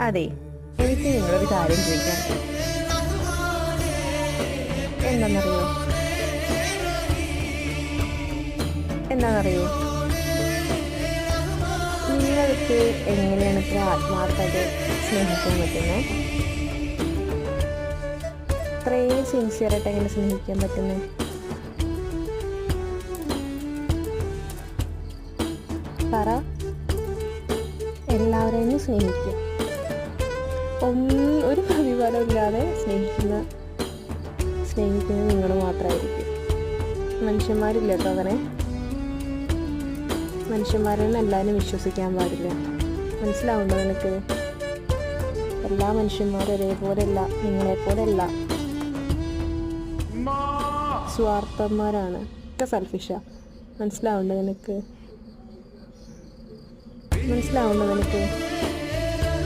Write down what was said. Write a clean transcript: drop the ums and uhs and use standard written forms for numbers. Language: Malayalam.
അതെ, എനിക്ക് നിങ്ങളൊരു കാര്യം ചോദിക്കാം. എന്താണെന്നറിയോ? നിങ്ങൾക്ക് എങ്ങനെയാണ് ഇത്ര ആത്മാർത്ഥത സ്നേഹിക്കാൻ പറ്റുന്നത്? ഇത്രയും സിൻസിയറായിട്ട് എങ്ങനെ സ്നേഹിക്കാൻ പറ്റുന്നത്? പറ. എല്ലാവരെയും സ്നേഹിക്കുക, ഒരു പ്രതിഫലം ഇല്ലാതെ സ്നേഹിക്കുന്നത് നിങ്ങൾ മാത്രമായിരിക്കും. മനുഷ്യന്മാരില്ല കേട്ടോ അങ്ങനെ. മനുഷ്യന്മാരെന്ന് എല്ലാവരും വിശ്വസിക്കാൻ പാടില്ല. മനസ്സിലാവുണ്ടോ നിനക്ക്? എല്ലാ മനുഷ്യന്മാരും ഒരേപോലെയല്ല, നിങ്ങളെപ്പോലെയല്ല. സ്വാർത്ഥന്മാരാണ്, ഒക്കെ സെൽഫിഷാ. മനസ്സിലാവുണ്ടോ നിനക്ക്?